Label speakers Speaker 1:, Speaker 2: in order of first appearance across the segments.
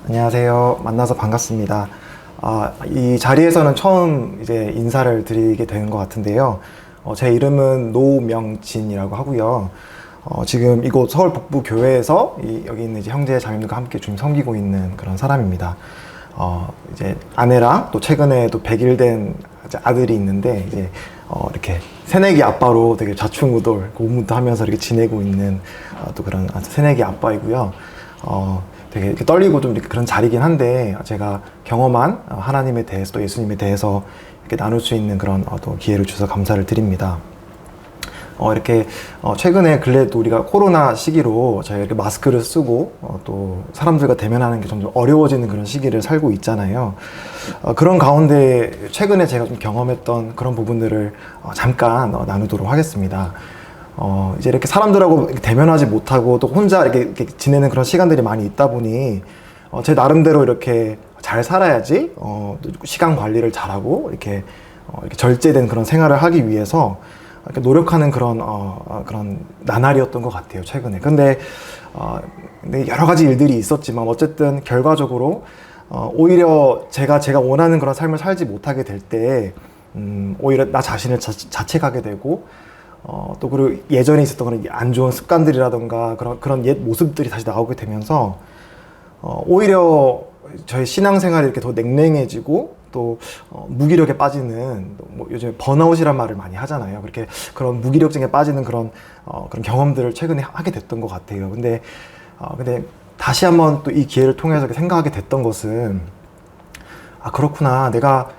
Speaker 1: 안녕하세요. 만나서 반갑습니다. 이 자리에서는 처음 이제 인사를 드리게 되는 것 같은데요. 제 이름은 노명진이라고 하고요. 지금 이곳 서울 북부 교회에서 여기 있는 이제 형제 자매들과 함께 주님 섬기고 있는 그런 사람입니다. 이제 아내랑 또 최근에 또 100일 된 아들이 있는데 이제 이렇게 새내기 아빠로 되게 좌충우돌 고군분투 하면서 이렇게 지내고 있는 또 그런 새내기 아빠이고요. 되게 이렇게 떨리고 좀 이렇게 그런 자리긴 한데 제가 경험한 하나님에 대해서 또 예수님에 대해서 이렇게 나눌 수 있는 그런 또 기회를 주셔서 감사를 드립니다. 이렇게 최근에 근래 또 우리가 코로나 시기로 저희가 이렇게 마스크를 쓰고 또 사람들과 대면하는 게 점점 어려워지는 그런 시기를 살고 있잖아요. 그런 가운데 최근에 제가 좀 경험했던 그런 부분들을 잠깐 나누도록 하겠습니다. 이제 이렇게 사람들하고 대면하지 못하고 또 혼자 이렇게 지내는 그런 시간들이 많이 있다 보니 제 나름대로 이렇게 잘 살아야지 시간 관리를 잘하고 이렇게 절제된 그런 생활을 하기 위해서 이렇게 노력하는 그런 나날이었던 것 같아요, 최근에. 근데 여러 가지 일들이 있었지만 어쨌든 결과적으로 오히려 제가 원하는 그런 삶을 살지 못하게 될 때 오히려 나 자신을 자책하게 되고 또 그리고 예전에 있었던 그런 안 좋은 습관들이라던가 그런 옛 모습들이 다시 나오게 되면서 오히려 저의 신앙생활이 이렇게 더 냉랭해지고 또 무기력에 빠지는 뭐 요즘에 번아웃이란 말을 많이 하잖아요. 그렇게 그런 무기력증에 빠지는 그런 경험들을 최근에 하게 됐던 것 같아요. 근데 다시 한번 또 이 기회를 통해서 생각하게 됐던 것은 그렇구나. 내가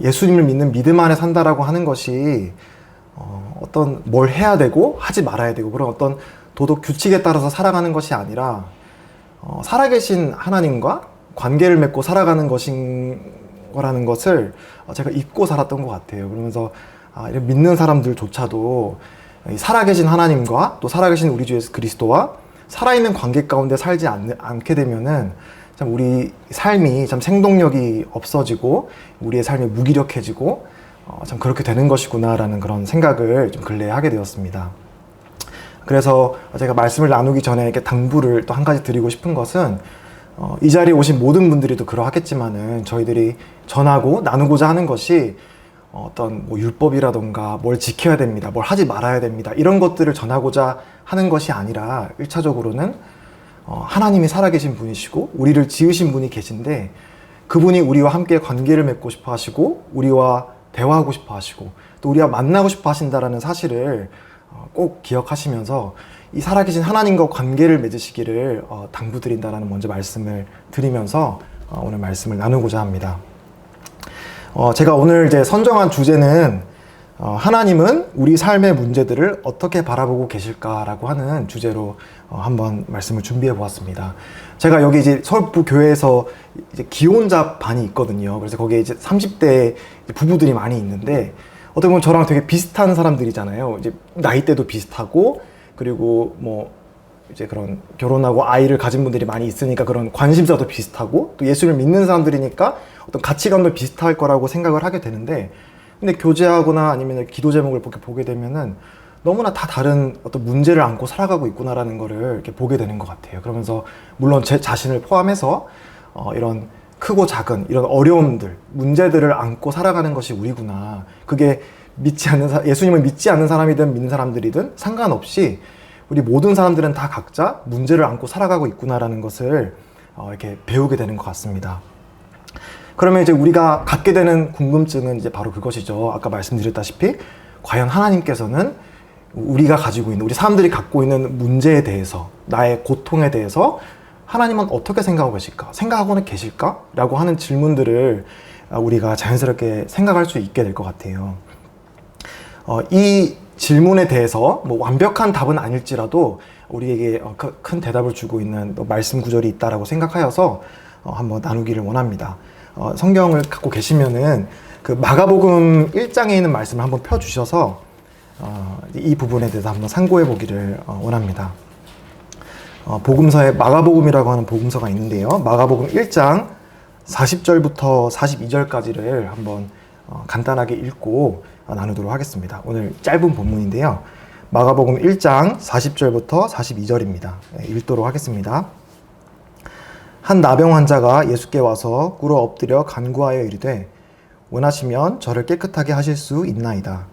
Speaker 1: 예수님을 믿는 믿음 안에 산다라고 하는 것이 어떤 뭘 해야 되고 하지 말아야 되고 그런 어떤 도덕 규칙에 따라서 살아가는 것이 아니라 살아계신 하나님과 관계를 맺고 살아가는 것인 거라는 것을 제가 잊고 살았던 것 같아요. 그러면서 이런 믿는 사람들조차도 살아계신 하나님과 또 살아계신 우리 주 예수 그리스도와 살아있는 관계 가운데 살지 않게 되면은 참 우리 삶이 참 생동력이 없어지고 우리의 삶이 무기력해지고 참 그렇게 되는 것이구나라는 그런 생각을 좀 근래에 하게 되었습니다. 그래서 제가 말씀을 나누기 전에 이렇게 당부를 또 한 가지 드리고 싶은 것은 이 자리에 오신 모든 분들이 또 그러하겠지만은 저희들이 전하고 나누고자 하는 것이 어떤 뭐 율법이라던가 뭘 지켜야 됩니다, 뭘 하지 말아야 됩니다 이런 것들을 전하고자 하는 것이 아니라 1차적으로는 하나님이 살아계신 분이시고 우리를 지으신 분이 계신데 그분이 우리와 함께 관계를 맺고 싶어 하시고 우리와 대화하고 싶어 하시고 또 우리와 만나고 싶어 하신다라는 사실을 꼭 기억하시면서 이 살아계신 하나님과 관계를 맺으시기를 당부드린다라는 먼저 말씀을 드리면서 오늘 말씀을 나누고자 합니다. 제가 오늘 이제 선정한 주제는 하나님은 우리 삶의 문제들을 어떻게 바라보고 계실까라고 하는 주제로 한번 말씀을 준비해 보았습니다. 제가 여기 이제 서울북부 교회에서 이제 기혼자 반이 있거든요. 그래서 거기에 이제 30대 부부들이 많이 있는데 어떻게 보면 저랑 되게 비슷한 사람들이잖아요. 이제 나이대도 비슷하고 그리고 뭐 이제 그런 결혼하고 아이를 가진 분들이 많이 있으니까 그런 관심사도 비슷하고 또 예수를 믿는 사람들이니까 어떤 가치관도 비슷할 거라고 생각을 하게 되는데 근데 교제하거나 아니면 기도 제목을 보게 되면은 너무나 다 다른 어떤 문제를 안고 살아가고 있구나라는 거를 이렇게 보게 되는 것 같아요. 그러면서 물론 제 자신을 포함해서 이런 크고 작은 이런 어려움들, 문제들을 안고 살아가는 것이 우리구나. 그게 예수님을 믿지 않는 사람이든 믿는 사람들이든 상관없이 우리 모든 사람들은 다 각자 문제를 안고 살아가고 있구나라는 것을 이렇게 배우게 되는 것 같습니다. 그러면 이제 우리가 갖게 되는 궁금증은 이제 바로 그것이죠. 아까 말씀드렸다시피 과연 하나님께서는 우리가 가지고 있는, 우리 사람들이 갖고 있는 문제에 대해서, 나의 고통에 대해서 하나님은 어떻게 생각하고 계실까? 생각하고는 계실까? 라고 하는 질문들을 우리가 자연스럽게 생각할 수 있게 될 것 같아요. 이 질문에 대해서 뭐 완벽한 답은 아닐지라도 우리에게 큰 대답을 주고 있는 말씀 구절이 있다라고 생각하여서 한번 나누기를 원합니다. 성경을 갖고 계시면은 그 마가복음 1장에 있는 말씀을 한번 펴주셔서 이 부분에 대해서 한번 상고해 보기를 원합니다. 복음서에 마가복음이라고 하는 복음서가 있는데요. 마가복음 1장 40절부터 42절까지를 한번 간단하게 읽고 나누도록 하겠습니다. 오늘 짧은 본문인데요. 마가복음 1장 40절부터 42절입니다. 읽도록 하겠습니다. 한 나병 환자가 예수께 와서 꿇어 엎드려 간구하여 이르되 원하시면 저를 깨끗하게 하실 수 있나이다.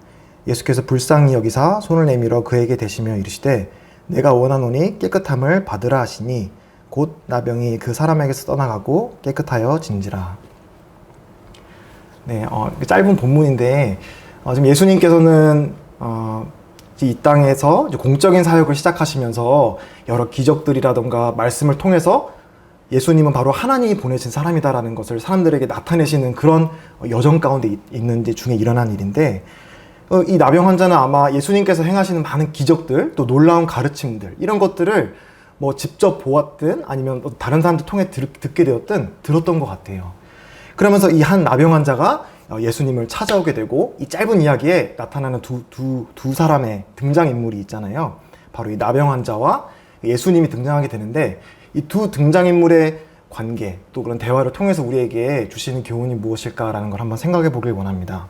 Speaker 1: 예수께서 불쌍히 여기사 손을 내밀어 그에게 대시며 이르시되 내가 원하노니 깨끗함을 받으라 하시니 곧 나병이 그 사람에게서 떠나가고 깨끗하여 진지라. 네, 짧은 본문인데 지금 예수님께서는 이 땅에서 이제 공적인 사역을 시작하시면서 여러 기적들이라던가 말씀을 통해서 예수님은 바로 하나님이 보내신 사람이다라는 것을 사람들에게 나타내시는 그런 여정 가운데 있는 데 중에 일어난 일인데, 이 나병 환자는 아마 예수님께서 행하시는 많은 기적들, 또 놀라운 가르침들, 이런 것들을 뭐 직접 보았든 아니면 다른 사람들 통해 듣게 되었든 들었던 것 같아요. 그러면서 이 한 나병 환자가 예수님을 찾아오게 되고, 이 짧은 이야기에 나타나는 두 사람의 등장인물이 있잖아요. 바로 이 나병 환자와 예수님이 등장하게 되는데, 이 두 등장인물의 관계, 또 그런 대화를 통해서 우리에게 주시는 교훈이 무엇일까라는 걸 한번 생각해 보길 원합니다.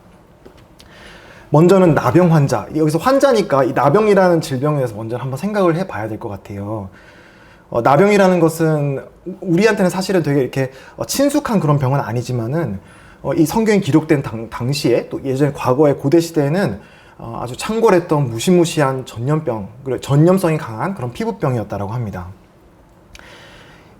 Speaker 1: 먼저는 나병 환자. 여기서 환자니까 이 나병이라는 질병에 대해서 먼저 한번 생각을 해 봐야 될 것 같아요. 나병이라는 것은 우리한테는 사실은 되게 이렇게 친숙한 그런 병은 아니지만은, 이 성경에 기록된 당시에, 또 예전에 과거의 고대 시대에는 아주 창궐했던 무시무시한 전염병, 전염성이 강한 그런 피부병이었다라고 합니다.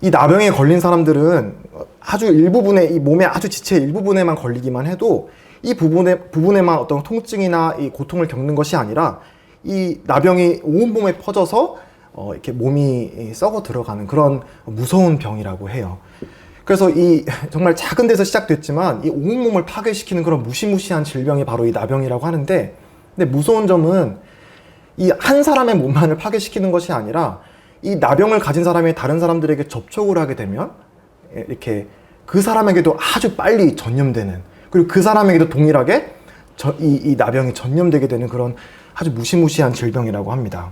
Speaker 1: 이 나병에 걸린 사람들은 아주 일부분에, 이 몸의 아주 지체 일부분에만 걸리기만 해도 이 부분에만 어떤 통증이나 이 고통을 겪는 것이 아니라 이 나병이 온 몸에 퍼져서 이렇게 몸이 썩어 들어가는 그런 무서운 병이라고 해요. 그래서 이 정말 작은 데서 시작됐지만 이 온몸을 파괴시키는 그런 무시무시한 질병이 바로 이 나병이라고 하는데, 근데 무서운 점은 이 한 사람의 몸만을 파괴시키는 것이 아니라 이 나병을 가진 사람이 다른 사람들에게 접촉을 하게 되면 이렇게 그 사람에게도 아주 빨리 전염되는, 그리고 그 사람에게도 동일하게 이 나병이 전염되게 되는 그런 아주 무시무시한 질병이라고 합니다.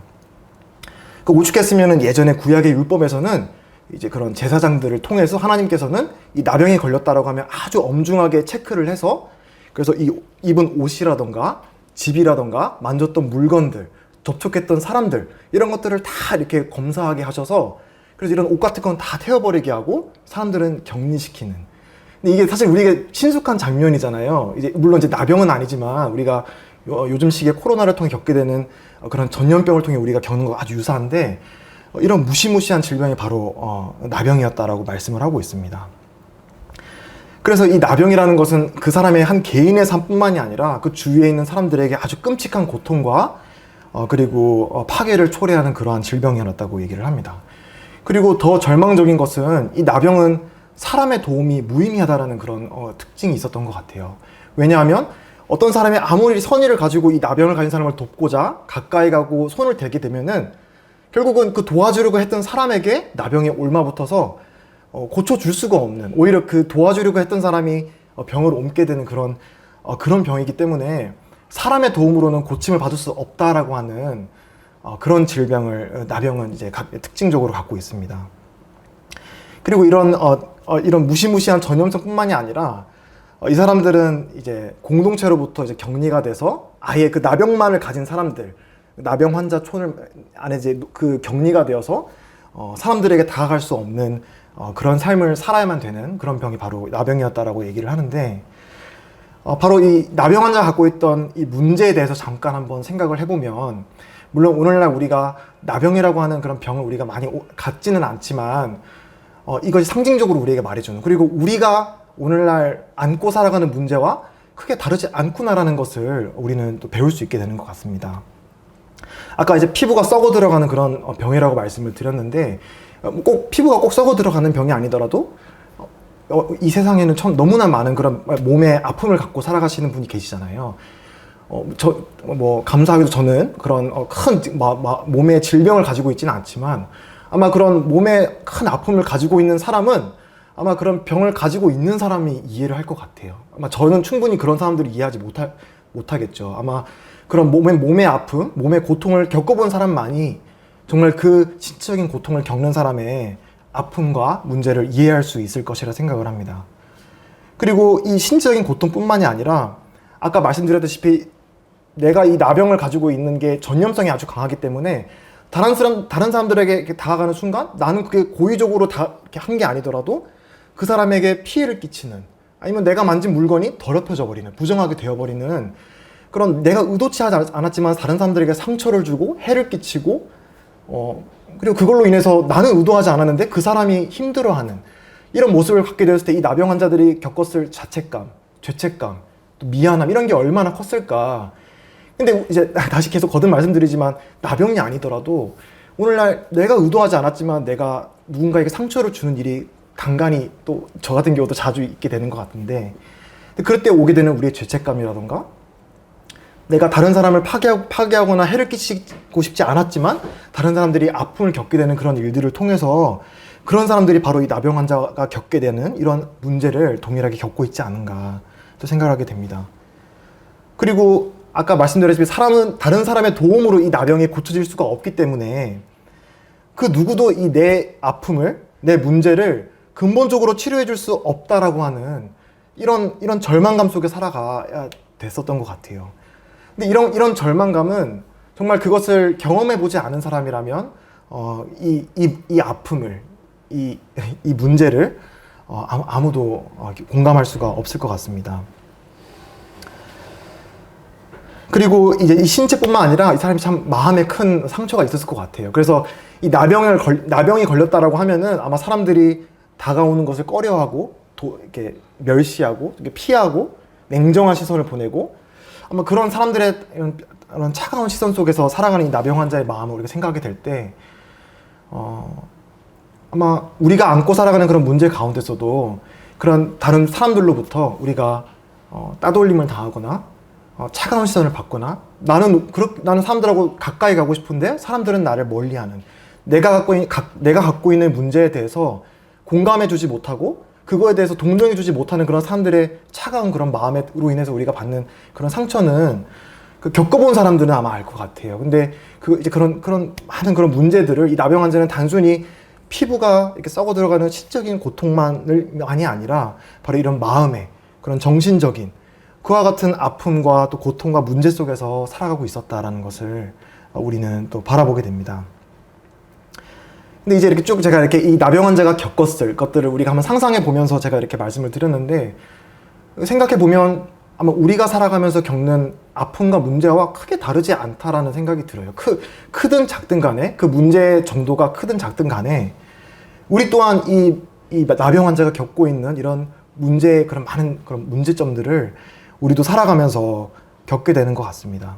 Speaker 1: 오죽했으면 예전에 구약의 율법에서는 이제 그런 제사장들을 통해서 하나님께서는 이 나병에 걸렸다라고 하면 아주 엄중하게 체크를 해서, 그래서 이 입은 옷이라던가 집이라던가 만졌던 물건들, 접촉했던 사람들, 이런 것들을 다 이렇게 검사하게 하셔서, 그래서 이런 옷 같은 건 다 태워버리게 하고 사람들은 격리시키는. 근데 이게 사실 우리에게 친숙한 장면이잖아요. 이제 물론 이제 나병은 아니지만 우리가 요즘 시기에 코로나를 통해 겪게 되는 그런 전염병을 통해 우리가 겪는 거 아주 유사한데, 이런 무시무시한 질병이 바로 나병이었다라고 말씀을 하고 있습니다. 그래서 이 나병이라는 것은 그 사람의 한 개인의 삶뿐만이 아니라 그 주위에 있는 사람들에게 아주 끔찍한 고통과 그리고 파괴를 초래하는 그러한 질병이었다고 얘기를 합니다. 그리고 더 절망적인 것은 이 나병은 사람의 도움이 무의미하다라는 그런 특징이 있었던 것 같아요. 왜냐하면 어떤 사람이 아무리 선의를 가지고 이 나병을 가진 사람을 돕고자 가까이 가고 손을 대게 되면은 결국은 그 도와주려고 했던 사람에게 나병이 옮아붙어서 고쳐줄 수가 없는, 오히려 그 도와주려고 했던 사람이 병을 옮게 되는 그런 병이기 때문에 사람의 도움으로는 고침을 받을 수 없다라고 하는 그런 질병을 나병은 이제 특징적으로 갖고 있습니다. 그리고 이런 무시무시한 전염성뿐만이 아니라 이 사람들은 이제 공동체로부터 이제 격리가 돼서 아예 그 나병만을 가진 사람들, 나병 환자 촌을 안에 이제 그 격리가 되어서 사람들에게 다가갈 수 없는 그런 삶을 살아야만 되는 그런 병이 바로 나병이었다라고 얘기를 하는데, 바로 이 나병 환자가 갖고 있던 이 문제에 대해서 잠깐 한번 생각을 해보면, 물론 오늘날 우리가 나병이라고 하는 그런 병을 우리가 많이 갖지는 않지만 이것이 상징적으로 우리에게 말해주는, 그리고 우리가 오늘날 안고 살아가는 문제와 크게 다르지 않구나라는 것을 우리는 또 배울 수 있게 되는 것 같습니다. 아까 이제 피부가 썩어 들어가는 그런 병이라고 말씀을 드렸는데, 꼭 피부가 꼭 썩어 들어가는 병이 아니더라도 이 세상에는 너무나 많은 그런 몸의 아픔을 갖고 살아가시는 분이 계시잖아요. 감사하게도 저는 그런 큰 몸의 질병을 가지고 있지는 않지만, 아마 그런 몸에 큰 아픔을 가지고 있는 사람은 아마 그런 병을 가지고 있는 사람이 이해를 할 것 같아요. 아마 저는 충분히 그런 사람들을 이해하지 못하겠죠. 아마 그런 몸의 아픔, 몸의 고통을 겪어본 사람만이 정말 그 신체적인 고통을 겪는 사람의 아픔과 문제를 이해할 수 있을 것이라 생각을 합니다. 그리고 이 신체적인 고통뿐만이 아니라 아까 말씀드렸다시피 내가 이 나병을 가지고 있는 게 전염성이 아주 강하기 때문에 다른 사람들에게 이렇게 다가가는 순간 나는 그게 고의적으로 다 한 게 아니더라도 그 사람에게 피해를 끼치는, 아니면 내가 만진 물건이 더럽혀져 버리는, 부정하게 되어버리는 그런, 내가 의도치 않았지만 다른 사람들에게 상처를 주고 해를 끼치고 그리고 그걸로 인해서 나는 의도하지 않았는데 그 사람이 힘들어하는 이런 모습을 갖게 되었을 때 이 나병 환자들이 겪었을 자책감, 죄책감, 또 미안함, 이런 게 얼마나 컸을까. 근데 이제 다시 계속 거듭 말씀드리지만 나병이 아니더라도 오늘날 내가 의도하지 않았지만 내가 누군가에게 상처를 주는 일이 간간히, 또 저 같은 경우도 자주 있게 되는 것 같은데, 그럴 때 오게 되는 우리의 죄책감이라던가, 내가 다른 사람을 파괴하거나 해를 끼치고 싶지 않았지만 다른 사람들이 아픔을 겪게 되는 그런 일들을 통해서 그런 사람들이 바로 이 나병 환자가 겪게 되는 이런 문제를 동일하게 겪고 있지 않은가 또 생각하게 됩니다. 그리고 아까 말씀드렸지만 사람은 다른 사람의 도움으로 이 나병이 고쳐질 수가 없기 때문에 그 누구도 이 내 아픔을, 내 문제를 근본적으로 치료해 줄 수 없다라고 하는 이런 절망감 속에 살아가야 됐었던 것 같아요. 근데 이런 절망감은 정말 그것을 경험해 보지 않은 사람이라면 이 아픔을, 이 문제를 아무도 공감할 수가 없을 것 같습니다. 그리고 이제 이 신체뿐만 아니라 이 사람이 참 마음에 큰 상처가 있었을 것 같아요. 그래서 이 나병이 걸렸다라고 하면은 아마 사람들이 다가오는 것을 꺼려하고 이렇게 멸시하고 이렇게 피하고 냉정한 시선을 보내고, 아마 그런 사람들의 이런 차가운 시선 속에서 살아가는 이 나병 환자의 마음을 우리가 생각하게 될 때 아마 우리가 안고 살아가는 그런 문제 가운데서도 그런 다른 사람들로부터 우리가 따돌림을 당하거나 차가운 시선을 받거나, 나는 사람들하고 가까이 가고 싶은데 사람들은 나를 멀리하는, 내가 갖고 있는 문제에 대해서 공감해주지 못하고 그거에 대해서 동정해주지 못하는 그런 사람들의 차가운 그런 마음으로 인해서 우리가 받는 그런 상처는 겪어본 사람들은 아마 알 것 같아요. 근데 이제 그런 많은 그런 문제들을 이 나병 환자는 단순히 피부가 이렇게 썩어 들어가는 시적인 고통만이 아니라 바로 이런 마음의 그런 정신적인 그와 같은 아픔과 또 고통과 문제 속에서 살아가고 있었다라는 것을 우리는 또 바라보게 됩니다. 근데 이제 이렇게 쭉 제가 이렇게 이 나병 환자가 겪었을 것들을 우리가 한번 상상해 보면서 제가 이렇게 말씀을 드렸는데, 생각해 보면 아마 우리가 살아가면서 겪는 아픔과 문제와 크게 다르지 않다라는 생각이 들어요. 크든 작든 간에, 그 문제의 정도가 크든 작든 간에 우리 또한 이 나병 환자가 겪고 있는 이런 문제의 그런 많은 그런 문제점들을 우리도 살아가면서 겪게 되는 것 같습니다.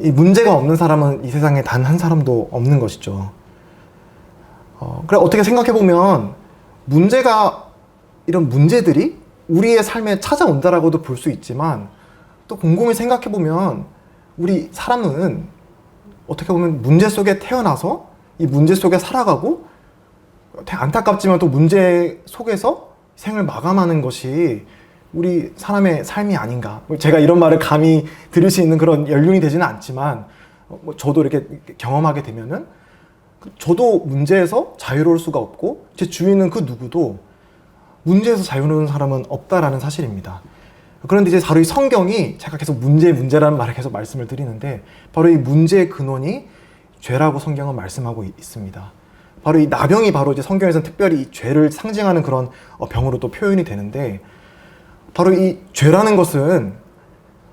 Speaker 1: 이 문제가 없는 사람은 이 세상에 단 한 사람도 없는 것이죠. 그래, 어떻게 생각해보면 이런 문제들이 우리의 삶에 찾아온다라고도 볼 수 있지만, 또 곰곰이 생각해보면 우리 사람은 어떻게 보면 문제 속에 태어나서 이 문제 속에 살아가고, 안타깝지만 또 문제 속에서 생을 마감하는 것이 우리 사람의 삶이 아닌가. 제가 이런 말을 감히 들을 수 있는 그런 연륜이 되지는 않지만, 저도 이렇게 경험하게 되면은 저도 문제에서 자유로울 수가 없고 제 주위에 있는 그 누구도 문제에서 자유로운 사람은 없다라는 사실입니다. 그런데 이제 바로 이 성경이, 제가 계속 문제라는 말을 계속 말씀을 드리는데, 바로 이 문제의 근원이 죄라고 성경은 말씀하고 있습니다. 바로 이 나병이 바로 이제 성경에서는 특별히 이 죄를 상징하는 그런 병으로 또 표현이 되는데, 바로 이 죄라는 것은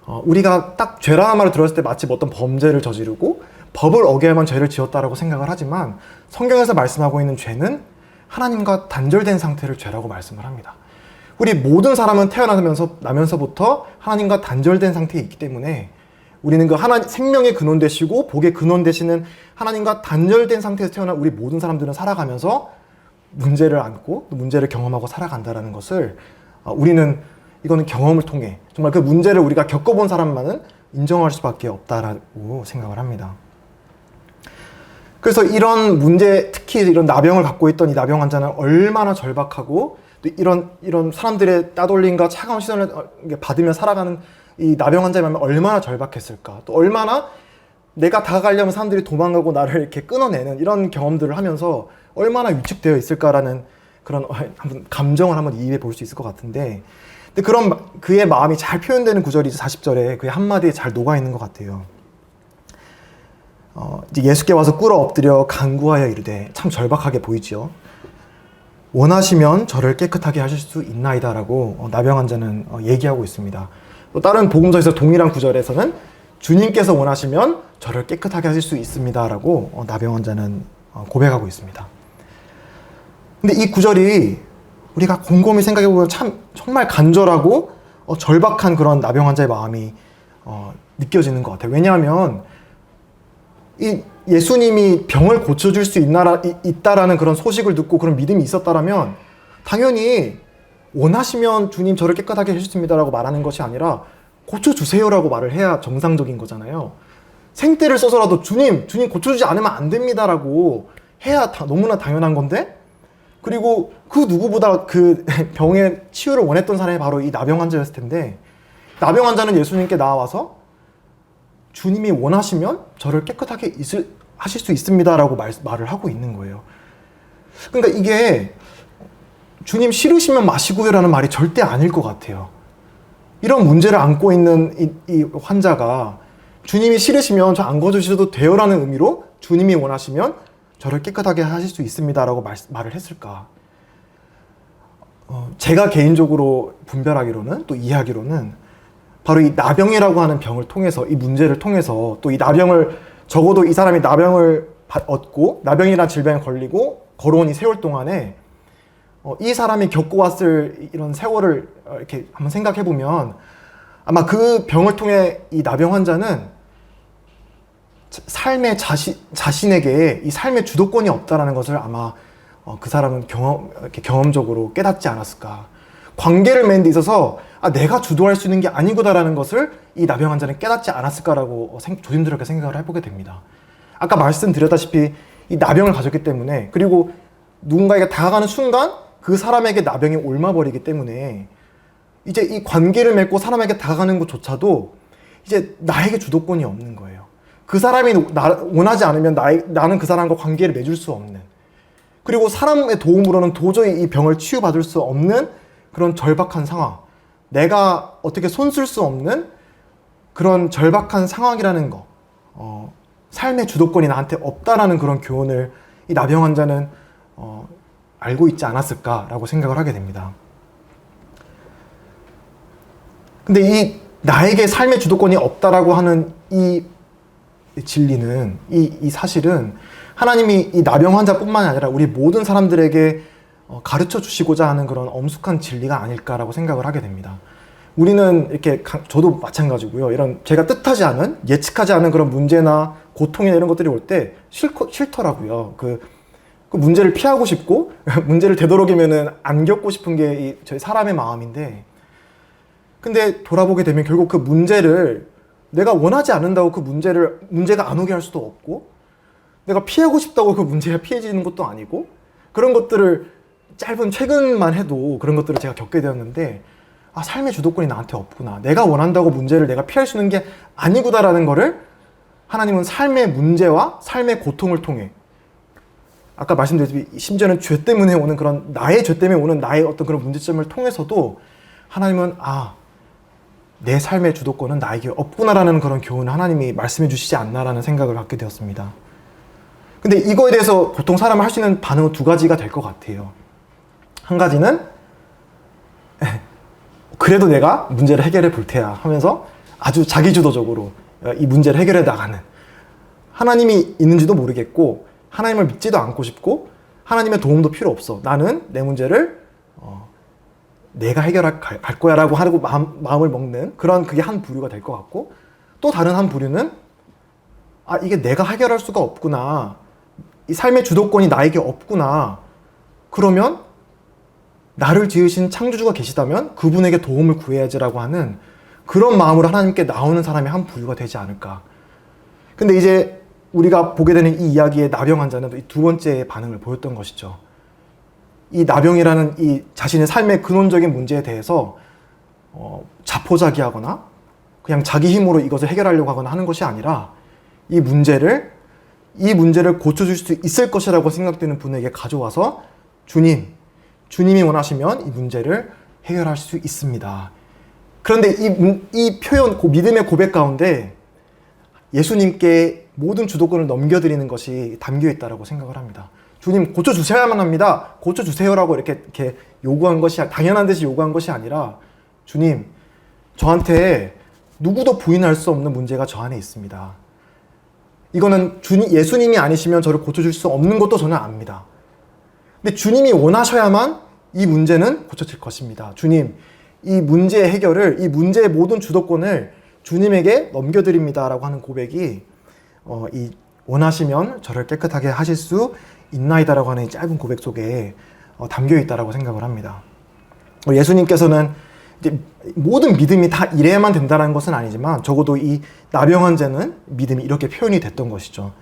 Speaker 1: 우리가 딱 죄라는 말을 들었을 때 마치 어떤 범죄를 저지르고 법을 어겨야만 죄를 지었다라고 생각을 하지만, 성경에서 말씀하고 있는 죄는 하나님과 단절된 상태를 죄라고 말씀을 합니다. 우리 모든 사람은 태어나면서부터 하나님과 단절된 상태에 있기 때문에 우리는 생명의 근원 되시고 복의 근원 되시는 하나님과 단절된 상태에서 태어난 우리 모든 사람들은 살아가면서 문제를 안고 또 문제를 경험하고 살아간다는 것을 이거는 경험을 통해 정말 그 문제를 우리가 겪어본 사람만은 인정할 수밖에 없다라고 생각을 합니다. 그래서 이런 문제, 특히 이런 나병을 갖고 있던 이 나병 환자는 얼마나 절박하고, 또 이런 사람들의 따돌림과 차가운 시선을 받으며 살아가는 이 나병 환자의 마음이 얼마나 절박했을까. 또 얼마나 내가 다가가려면 사람들이 도망가고 나를 이렇게 끊어내는 이런 경험들을 하면서 얼마나 위축되어 있을까라는 그런 감정을 한번 이해해 볼 수 있을 것 같은데, 근데 그런 그의 마음이 잘 표현되는 구절이 40절에 그의 한마디에 잘 녹아 있는 것 같아요. 이제 예수께 와서 꿇어 엎드려 간구하여 이르되, 참 절박하게 보이지요. 원하시면 저를 깨끗하게 하실 수 있나이다 라고 나병 환자는 얘기하고 있습니다. 또 다른 복음서에서 동일한 구절에서는 주님께서 원하시면 저를 깨끗하게 하실 수 있습니다 라고 나병 환자는 고백하고 있습니다. 근데 이 구절이 우리가 곰곰이 생각해보면 참 정말 간절하고 절박한 그런 나병 환자의 마음이 느껴지는 것 같아요. 왜냐하면 이 예수님이 병을 고쳐줄 수 있다라는 그런 소식을 듣고 그런 믿음이 있었다라면 당연히 원하시면 주님 저를 깨끗하게 해주십니다라고 말하는 것이 아니라 고쳐주세요라고 말을 해야 정상적인 거잖아요. 생떼를 써서라도 주님 고쳐주지 않으면 안 됩니다라고 해야 너무나 당연한 건데, 그리고 그 누구보다 그 병의 치유를 원했던 사람이 바로 이 나병 환자였을 텐데, 나병 환자는 예수님께 나와서 주님이 원하시면 저를 깨끗하게 하실 수 있습니다라고 말을 하고 있는 거예요. 그러니까 이게 주님 싫으시면 마시고요라는 말이 절대 아닐 것 같아요. 이런 문제를 안고 있는 이 환자가 주님이 싫으시면 저 안 거주셔도 돼요라는 의미로 주님이 원하시면 저를 깨끗하게 하실 수 있습니다라고 말을 했을까? 제가 개인적으로 분별하기로는, 또 이해하기로는 바로 이 나병이라고 하는 병을 통해서, 이 문제를 통해서, 또 이 나병을, 적어도 이 사람이 나병을 얻고 나병이라는 질병에 걸리고 걸어온 이 세월 동안에 이 사람이 겪어왔을 이런 세월을 이렇게 한번 생각해 보면 아마 그 병을 통해 이 나병 환자는 삶의 자신에게 이 삶의 주도권이 없다라는 것을 아마 그 사람은 경험적으로 깨닫지 않았을까. 관계를 맺는 데 있어서 내가 주도할 수 있는 게 아니구나라는 것을 이 나병 환자는 깨닫지 않았을까라고 조심스럽게 생각을 해보게 됩니다. 아까 말씀드렸다시피 이 나병을 가졌기 때문에, 그리고 누군가에게 다가가는 순간 그 사람에게 나병이 옮아버리기 때문에 이제 이 관계를 맺고 사람에게 다가가는 것조차도 이제 나에게 주도권이 없는 거예요. 그 사람이 원하지 않으면 나는 그 사람과 관계를 맺을 수 없는, 그리고 사람의 도움으로는 도저히 이 병을 치유받을 수 없는 그런 절박한 상황, 내가 어떻게 손쓸 수 없는 그런 절박한 상황이라는 거, 삶의 주도권이 나한테 없다라는 그런 교훈을 이 나병 환자는 알고 있지 않았을까라고 생각을 하게 됩니다. 근데 이 나에게 삶의 주도권이 없다라고 하는 이 진리는, 이 사실은 하나님이 이 나병 환자뿐만 아니라 우리 모든 사람들에게 가르쳐 주시고자 하는 그런 엄숙한 진리가 아닐까라고 생각을 하게 됩니다. 우리는 이렇게, 저도 마찬가지고요. 이런 제가 뜻하지 않은, 예측하지 않은 그런 문제나 고통이나 이런 것들이 올 때 싫더라고요. 그 문제를 피하고 싶고, 문제를 되도록이면은 안 겪고 싶은 게 저희 사람의 마음인데, 근데 돌아보게 되면 결국 그 문제를 내가 원하지 않는다고 그 문제가 안 오게 할 수도 없고, 내가 피하고 싶다고 그 문제가 피해지는 것도 아니고, 그런 것들을 짧은 최근만 해도 그런 것들을 제가 겪게 되었는데, 삶의 주도권이 나한테 없구나. 내가 원한다고 문제를 내가 피할 수 있는 게 아니구나라는 거를 하나님은 삶의 문제와 삶의 고통을 통해, 아까 말씀드렸듯이 심지어는 죄 때문에 오는 그런, 나의 죄 때문에 오는 나의 어떤 그런 문제점을 통해서도 하나님은 내 삶의 주도권은 나에게 없구나라는 그런 교훈을 하나님이 말씀해 주시지 않나라는 생각을 갖게 되었습니다. 근데 이거에 대해서 보통 사람은 할 수 있는 반응은 두 가지가 될 것 같아요. 한 가지는 그래도 내가 문제를 해결해 볼 테야 하면서 아주 자기주도적으로 이 문제를 해결해 나가는, 하나님이 있는지도 모르겠고 하나님을 믿지도 않고 싶고 하나님의 도움도 필요 없어, 나는 내 문제를 내가 해결할 거야 라고 하고 마음을 먹는 그런, 그게 한 부류가 될 것 같고, 또 다른 한 부류는 이게 내가 해결할 수가 없구나, 이 삶의 주도권이 나에게 없구나, 그러면 나를 지으신 창조주가 계시다면 그분에게 도움을 구해야지라고 하는 그런 마음으로 하나님께 나오는 사람이 한 부류가 되지 않을까. 근데 이제 우리가 보게 되는 이 이야기의 나병 환자는 이 두 번째 반응을 보였던 것이죠. 이 나병이라는 이 자신의 삶의 근원적인 문제에 대해서 자포자기하거나 그냥 자기 힘으로 이것을 해결하려고 하거나 하는 것이 아니라 이 문제를 고쳐줄 수 있을 것이라고 생각되는 분에게 가져와서 주님이 원하시면 이 문제를 해결할 수 있습니다. 그런데 이 표현, 믿음의 고백 가운데 예수님께 모든 주도권을 넘겨드리는 것이 담겨 있다고 생각을 합니다. 주님 고쳐주셔야만 합니다. 고쳐주세요라고 이렇게 요구한 것이 당연한 듯이 요구한 것이 아니라 주님 저한테 누구도 부인할 수 없는 문제가 저 안에 있습니다. 이거는 예수님이 아니시면 저를 고쳐줄 수 없는 것도 저는 압니다. 근데 주님이 원하셔야만 이 문제는 고쳐질 것입니다. 주님, 이 문제의 해결을, 이 문제의 모든 주도권을 주님에게 넘겨드립니다 라고 하는 고백이 이 원하시면 저를 깨끗하게 하실 수 있나이다 라고 하는 이 짧은 고백 속에 담겨 있다고 생각을 합니다. 예수님께서는 이제 모든 믿음이 다 이래야만 된다는 것은 아니지만 적어도 이 나병 환자는 믿음이 이렇게 표현이 됐던 것이죠.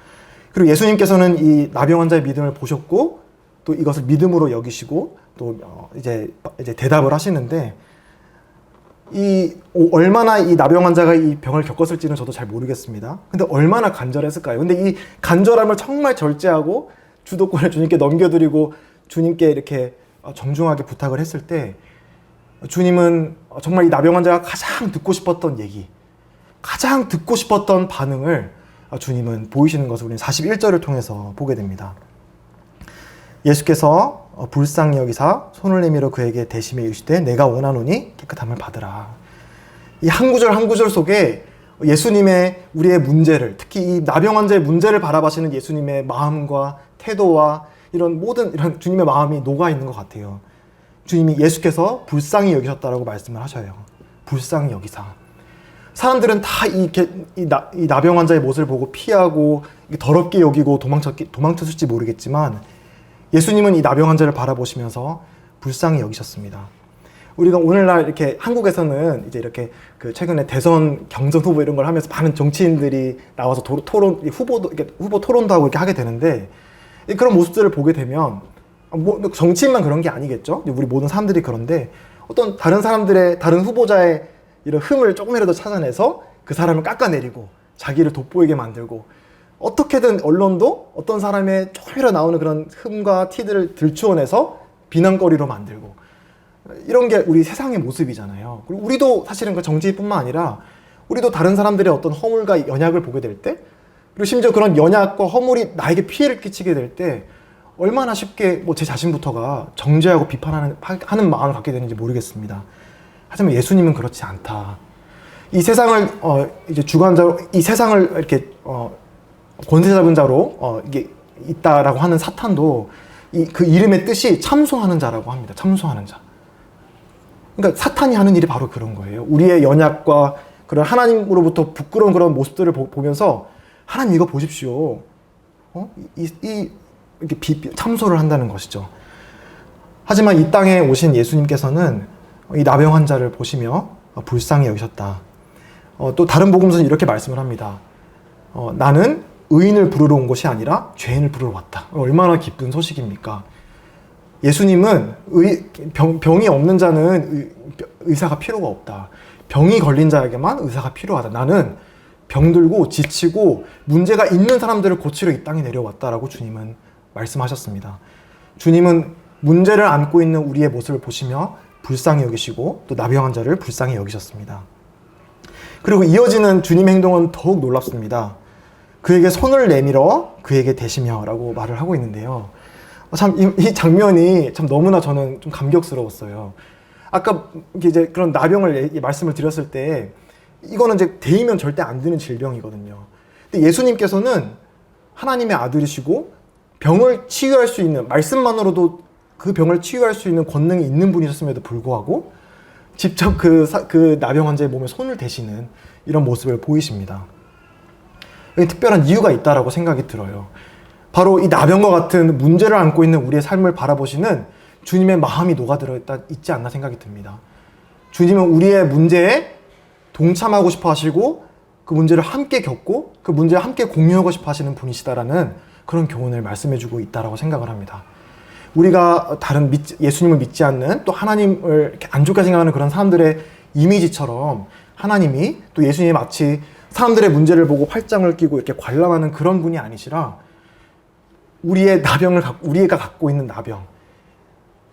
Speaker 1: 그리고 예수님께서는 이 나병 환자의 믿음을 보셨고 또 이것을 믿음으로 여기시고 또 이제 대답을 하시는데 얼마나 이 나병 환자가 이 병을 겪었을지는 저도 잘 모르겠습니다. 근데 얼마나 간절했을까요? 근데 이 간절함을 정말 절제하고 주도권을 주님께 넘겨드리고 주님께 이렇게 정중하게 부탁을 했을 때 주님은 정말 이 나병 환자가 가장 듣고 싶었던 얘기, 가장 듣고 싶었던 반응을 주님은 보이시는 것을 우리는 41절을 통해서 보게 됩니다. 예수께서 불쌍히 여기사 손을 내밀어 그에게 대심해 이르시되 내가 원하노니 깨끗함을 받으라. 이 한 구절 한 구절 속에 예수님의 우리의 문제를, 특히 이 나병 환자의 문제를 바라보시는 예수님의 마음과 태도와 이런 모든 이런 주님의 마음이 녹아 있는 것 같아요. 주님이 예수께서 불쌍히 여기셨다라고 말씀을 하셔요. 불쌍히 여기사. 사람들은 다 이 나병 환자의 모습을 보고 피하고 더럽게 여기고 도망쳤을지 모르겠지만 예수님은 이 나병 환자를 바라보시면서 불쌍히 여기셨습니다. 우리가 오늘날 이렇게 한국에서는 이제 이렇게 그 최근에 대선 경선 후보 이런 걸 하면서 많은 정치인들이 나와서 후보 토론도 하고 이렇게 하게 되는데 그런 모습들을 보게 되면 뭐 정치인만 그런 게 아니겠죠. 우리 모든 사람들이 그런데 어떤 다른 후보자의 이런 흠을 조금이라도 찾아내서 그 사람을 깎아내리고 자기를 돋보이게 만들고 어떻게든 언론도 어떤 사람의 조금이라도 나오는 그런 흠과 티들을 들추어내서 비난거리로 만들고 이런 게 우리 세상의 모습이잖아요. 그리고 우리도 사실은 그 정치뿐만 아니라 우리도 다른 사람들의 어떤 허물과 연약을 보게 될 때 그리고 심지어 그런 연약과 허물이 나에게 피해를 끼치게 될 때 얼마나 쉽게 제 자신부터가 정죄하고 비판하는 마음을 갖게 되는지 모르겠습니다. 하지만 예수님은 그렇지 않다. 이 세상을 이제 주관자로 이 세상을 이렇게 권세 잡은 자로 이게 있다라고 하는 사탄도 그 이름의 뜻이 참소하는 자라고 합니다. 참소하는 자. 그러니까 사탄이 하는 일이 바로 그런 거예요. 우리의 연약과 그런 하나님으로부터 부끄러운 그런 모습들을 보면서 하나님 이거 보십시오. 이렇게 참소를 한다는 것이죠. 하지만 이 땅에 오신 예수님께서는 이 나병 환자를 보시며 불쌍히 여기셨다. 또 다른 복음서는 이렇게 말씀을 합니다. 나는 의인을 부르러 온 것이 아니라 죄인을 부르러 왔다. 얼마나 기쁜 소식입니까? 예수님은 병이 없는 자는 의사가 필요가 없다. 병이 걸린 자에게만 의사가 필요하다. 나는 병들고 지치고 문제가 있는 사람들을 고치러 이 땅에 내려왔다라고 주님은 말씀하셨습니다. 주님은 문제를 안고 있는 우리의 모습을 보시며 불쌍히 여기시고 또 나병 환자를 불쌍히 여기셨습니다. 그리고 이어지는 주님의 행동은 더욱 놀랍습니다. 그에게 손을 내밀어 그에게 대시며 라고 말을 하고 있는데요. 참 이 장면이 참 너무나 저는 좀 감격스러웠어요. 아까 이제 그런 나병을 말씀을 드렸을 때 이거는 이제 대이면 절대 안 되는 질병이거든요. 근데 예수님께서는 하나님의 아들이시고 병을 치유할 수 있는 말씀만으로도 그 병을 치유할 수 있는 권능이 있는 분이셨음에도 불구하고 직접 그 나병 환자의 몸에 손을 대시는 이런 모습을 보이십니다. 특별한 이유가 있다라고 생각이 들어요. 바로 이 나병과 같은 문제를 안고 있는 우리의 삶을 바라보시는 주님의 마음이 녹아들어 있지 않나 생각이 듭니다. 주님은 우리의 문제에 동참하고 싶어 하시고 그 문제를 함께 겪고 그 문제를 함께 공유하고 싶어 하시는 분이시다라는 그런 교훈을 말씀해주고 있다라고 생각을 합니다. 우리가 다른 예수님을 믿지 않는 또 하나님을 이렇게 안 좋게 생각하는 그런 사람들의 이미지처럼 하나님이 또 예수님이 마치 사람들의 문제를 보고 팔짱을 끼고 이렇게 관람하는 그런 분이 아니시라 우리가 갖고 있는 나병,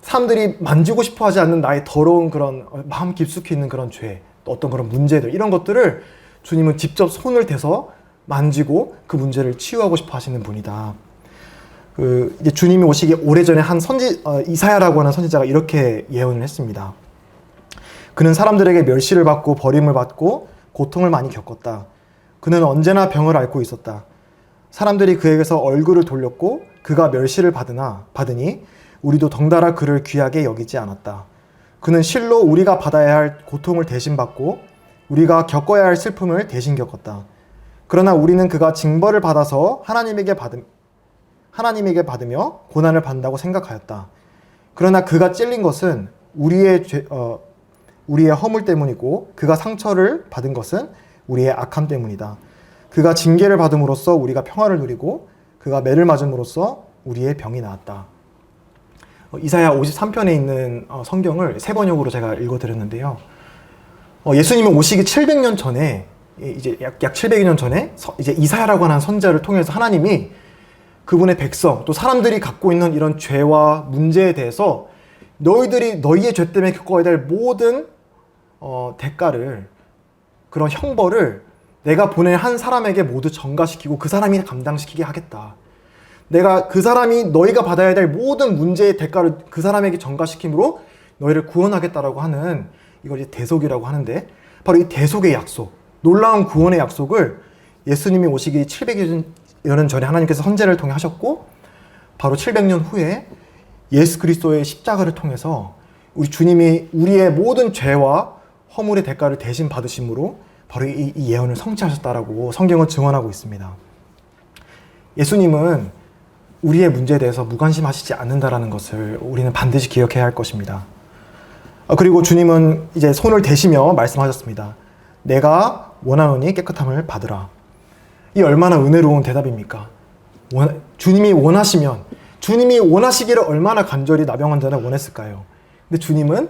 Speaker 1: 사람들이 만지고 싶어 하지 않는 나의 더러운 그런 마음 깊숙이 있는 그런 죄, 또 어떤 그런 문제들, 이런 것들을 주님은 직접 손을 대서 만지고 그 문제를 치유하고 싶어 하시는 분이다. 이제 주님이 오시기 오래전에 한 이사야라고 하는 선지자가 이렇게 예언을 했습니다. 그는 사람들에게 멸시를 받고 버림을 받고 고통을 많이 겪었다. 그는 언제나 병을 앓고 있었다. 사람들이 그에게서 얼굴을 돌렸고 그가 멸시를 받으니 우리도 덩달아 그를 귀하게 여기지 않았다. 그는 실로 우리가 받아야 할 고통을 대신 받고 우리가 겪어야 할 슬픔을 대신 겪었다. 그러나 우리는 그가 징벌을 받아서 하나님에게 받으며 고난을 받는다고 생각하였다. 그러나 그가 찔린 것은 우리의 허물 때문이고 그가 상처를 받은 것은 우리의 악함 때문이다. 그가 징계를 받음으로써 우리가 평화를 누리고 그가 매를 맞음으로써 우리의 병이 나았다. 이사야 53편에 있는 성경을 세 번역으로 제가 읽어드렸는데요. 예수님이 오시기 700년 전에, 이제 약 700년 전에 이제 이사야라고 하는 선지자를 통해서 하나님이 그분의 백성, 또 사람들이 갖고 있는 이런 죄와 문제에 대해서 너희들이 너희의 죄 때문에 겪어야 될 모든 대가를, 그런 형벌을 내가 보낸 한 사람에게 모두 전가시키고 그 사람이 감당시키게 하겠다. 내가 그 사람이 너희가 받아야 될 모든 문제의 대가를 그 사람에게 전가시킴으로 너희를 구원하겠다라고 하는, 이걸 이제 대속이라고 하는데, 바로 이 대속의 약속, 놀라운 구원의 약속을 예수님이 오시기 700년 전에 하나님께서 선지자를 통해 하셨고, 바로 700년 후에 예수 그리스도의 십자가를 통해서 우리 주님이 우리의 모든 죄와 허물의 대가를 대신 받으심으로 바로 이 예언을 성취하셨다라고 성경은 증언하고 있습니다. 예수님은 우리의 문제에 대해서 무관심하시지 않는다라는 것을 우리는 반드시 기억해야 할 것입니다. 그리고 주님은 이제 손을 대시며 말씀하셨습니다. 내가 원하노니 깨끗함을 받으라. 이 얼마나 은혜로운 대답입니까? 주님이 원하시면, 주님이 원하시기를 얼마나 간절히 나병 환자는 원했을까요? 근데 주님은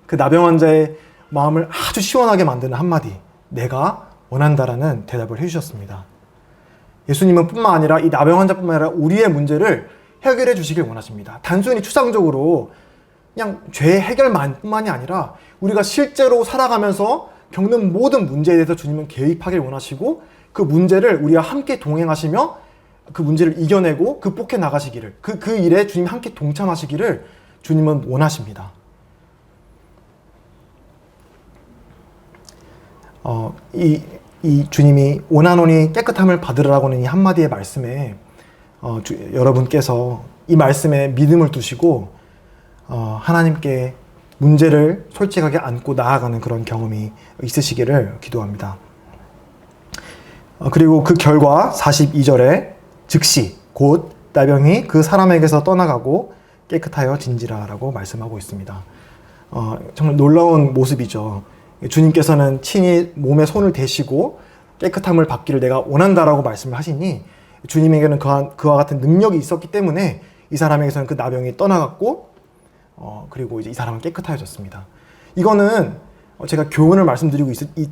Speaker 1: 그 나병 환자의 마음을 아주 시원하게 만드는 한마디, 내가 원한다라는 대답을 해주셨습니다. 예수님은 뿐만 아니라 이 나병 환자뿐만 아니라 우리의 문제를 해결해 주시길 원하십니다. 단순히 추상적으로 그냥 죄 해결만뿐만이 아니라 우리가 실제로 살아가면서 겪는 모든 문제에 대해서 주님은 개입하길 원하시고, 그 문제를 우리와 함께 동행하시며 그 문제를 이겨내고 극복해 나가시기를, 그 일에 주님이 함께 동참하시기를 주님은 원하십니다. 이 주님이 원하노니 깨끗함을 받으라고 하는 이 한마디의 말씀에 여러분께서 이 말씀에 믿음을 두시고 하나님께 문제를 솔직하게 안고 나아가는 그런 경험이 있으시기를 기도합니다. 그리고 그 결과 42절에 즉시 곧 나병이 그 사람에게서 떠나가고 깨끗하여 진지라라고 말씀하고 있습니다. 정말 놀라운 모습이죠. 주님께서는 친히 몸에 손을 대시고 깨끗함을 받기를 내가 원한다라고 말씀을 하시니, 주님에게는 그와 같은 능력이 있었기 때문에 이 사람에게서는 그 나병이 떠나갔고, 그리고 이제 이 사람은 깨끗해졌습니다. 이거는 제가 교훈을 말씀드리고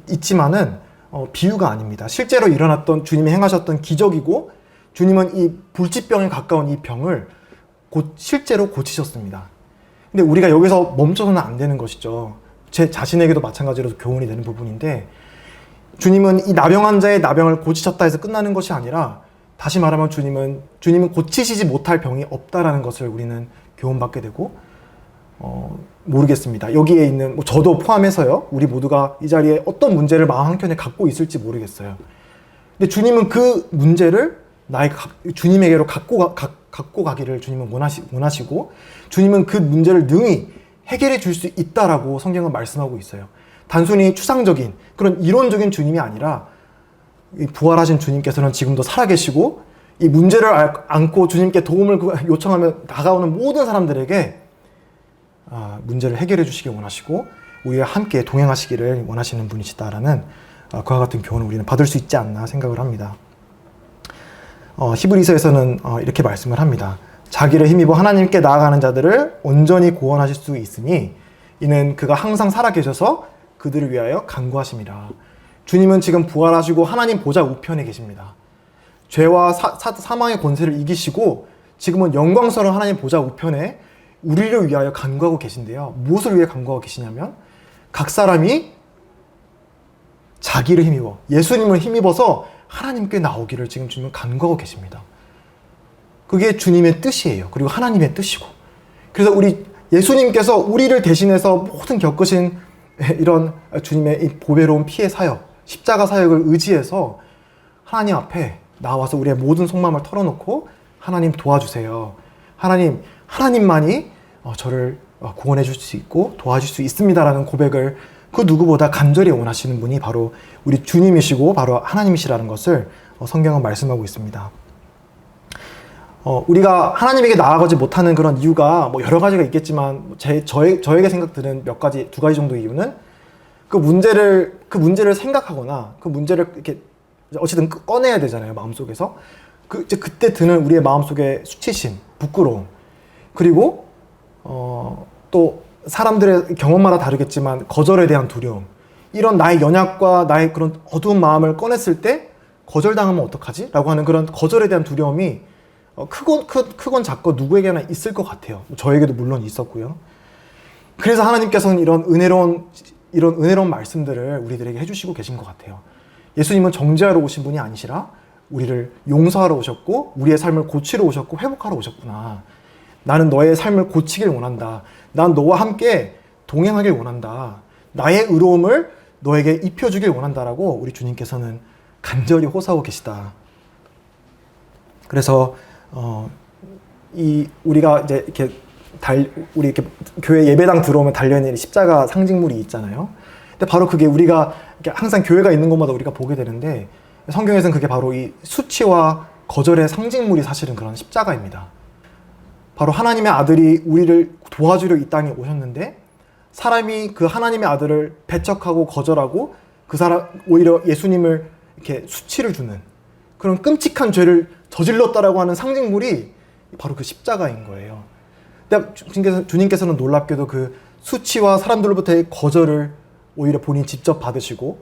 Speaker 1: 있지만은 비유가 아닙니다. 실제로 일어났던, 주님이 행하셨던 기적이고, 주님은 이 불치병에 가까운 이 병을 실제로 고치셨습니다. 근데 우리가 여기서 멈춰서는 안 되는 것이죠. 제 자신에게도 마찬가지로 교훈이 되는 부분인데, 주님은 이 나병 환자의 나병을 고치셨다 해서 끝나는 것이 아니라, 다시 말하면 주님은 고치시지 못할 병이 없다라는 것을 우리는 교훈받게 되고, 모르겠습니다. 여기에 있는 저도 포함해서요, 우리 모두가 이 자리에 어떤 문제를 마음 한켠에 갖고 있을지 모르겠어요. 근데 주님은 그 문제를 주님에게로 갖고 가기를 주님은 원하시고, 주님은 그 문제를 능히 해결해 줄 수 있다라고 성경은 말씀하고 있어요. 단순히 추상적인 그런 이론적인 주님이 아니라, 이 부활하신 주님께서는 지금도 살아계시고, 이 문제를 안고 주님께 도움을 요청하며 다가오는 모든 사람들에게 문제를 해결해 주시길 원하시고, 우리와 함께 동행하시기를 원하시는 분이시다라는 그와 같은 교훈을 우리는 받을 수 있지 않나 생각을 합니다. 히브리서에서는 이렇게 말씀을 합니다. 자기를 힘입어 하나님께 나아가는 자들을 온전히 구원하실 수 있으니 이는 그가 항상 살아계셔서 그들을 위하여 간구하심이라. 주님은 지금 부활하시고 하나님 보좌 우편에 계십니다. 죄와 사망의 권세를 이기시고 지금은 영광스러운 하나님 보좌 우편에 우리를 위하여 간구하고 계신데요. 무엇을 위해 간구하고 계시냐면, 각 사람이 자기를 힘입어, 예수님을 힘입어서 하나님께 나오기를 지금 주님은 간구하고 계십니다. 그게 주님의 뜻이에요. 그리고 하나님의 뜻이고. 그래서 우리 예수님께서 우리를 대신해서 모든 겪으신 이런 주님의 이 보배로운 피의 사역, 십자가 사역을 의지해서 하나님 앞에 나와서 우리의 모든 속마음을 털어놓고 하나님 도와주세요. 하나님만이 저를 구원해 줄 수 있고 도와줄 수 있습니다라는 고백을 그 누구보다 간절히 원하시는 분이 바로 우리 주님이시고 바로 하나님이시라는 것을 성경은 말씀하고 있습니다. 우리가 하나님에게 나아가지 못하는 그런 이유가 뭐 여러 가지가 있겠지만 저에게 생각드는 두 가지 정도 이유는 그 문제를 생각하거나 그 문제를 이렇게 어쨌든 꺼내야 되잖아요, 마음속에서. 그때 드는 우리의 마음속에 수치심, 부끄러움, 그리고 또 사람들의 경험마다 다르겠지만 거절에 대한 두려움, 이런 나의 연약과 나의 그런 어두운 마음을 꺼냈을 때 거절당하면 어떡하지? 라고 하는 그런 거절에 대한 두려움이 크건 작건 누구에게나 있을 것 같아요. 저에게도 물론 있었고요. 그래서 하나님께서는 이런 은혜로운 말씀들을 우리들에게 해주시고 계신 것 같아요. 예수님은 정죄하러 오신 분이 아니시라 우리를 용서하러 오셨고 우리의 삶을 고치러 오셨고 회복하러 오셨구나. 나는 너의 삶을 고치길 원한다. 난 너와 함께 동행하길 원한다. 나의 의로움을 너에게 입혀주길 원한다라고 우리 주님께서는 간절히 호소하고 계시다. 그래서 우리가 이제 우리 이렇게 교회 예배당 들어오면 달려있는 십자가 상징물이 있잖아요. 근데 바로 그게 우리가 항상 교회가 있는 곳마다 우리가 보게 되는데 성경에서는 그게 바로 이 수치와 거절의 상징물이 사실은 그런 십자가입니다. 바로 하나님의 아들이 우리를 도와주려 이 땅에 오셨는데 사람이 그 하나님의 아들을 배척하고 거절하고 오히려 예수님을 이렇게 수치를 주는 그런 끔찍한 죄를 저질렀다라고 하는 상징물이 바로 그 십자가인 거예요. 근데 주님께서는 놀랍게도 그 수치와 사람들로부터의 거절을 오히려 본인이 직접 받으시고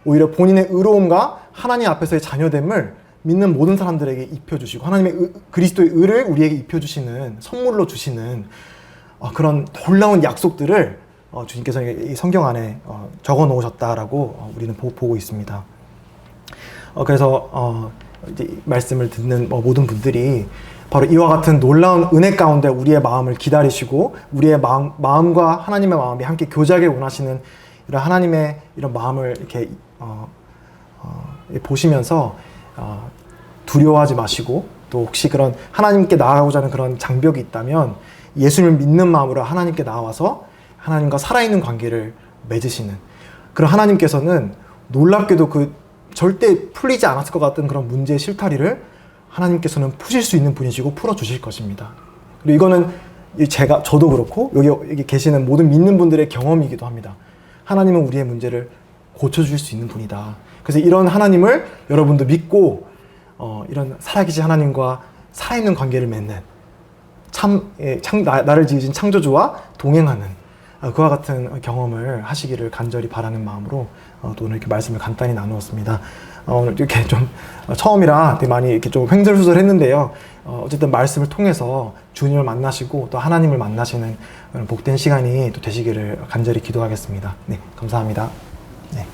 Speaker 1: 오히려 본인의 의로움과 하나님 앞에서의 자녀됨을 믿는 모든 사람들에게 입혀주시고 하나님의 그리스도의 의를 우리에게 입혀주시는 선물로 주시는 그런 놀라운 약속들을 주님께서 이 성경 안에 적어 놓으셨다라고 우리는 보고 있습니다. 그래서 이제 말씀을 듣는 모든 분들이 바로 이와 같은 놀라운 은혜 가운데 우리의 마음을 기다리시고 우리의 마음과 하나님의 마음이 함께 교제하길 원하시는 이런 하나님의 이런 마음을 이렇게 보시면서 두려워하지 마시고 또 혹시 그런 하나님께 나아가고자 하는 그런 장벽이 있다면 예수님을 믿는 마음으로 하나님께 나와서 하나님과 살아있는 관계를 맺으시는 그런 하나님께서는 놀랍게도 그 절대 풀리지 않았을 것 같은 그런 문제의 실타리를 하나님께서는 푸실 수 있는 분이시고 풀어주실 것입니다. 그리고 이거는 저도 그렇고 여기 계시는 모든 믿는 분들의 경험이기도 합니다. 하나님은 우리의 문제를 고쳐줄 수 있는 분이다. 그래서 이런 하나님을 여러분도 믿고 이런 살아계신 하나님과 살아있는 관계를 맺는 나를 지으신 창조주와 동행하는 그와 같은 경험을 하시기를 간절히 바라는 마음으로 또 오늘 이렇게 말씀을 간단히 나누었습니다. 오늘 이렇게 좀 처음이라 되게 많이 이렇게 좀 횡설수설했는데요. 어쨌든 말씀을 통해서 주님을 만나시고 또 하나님을 만나시는 복된 시간이 또 되시기를 간절히 기도하겠습니다. 네, 감사합니다. 네.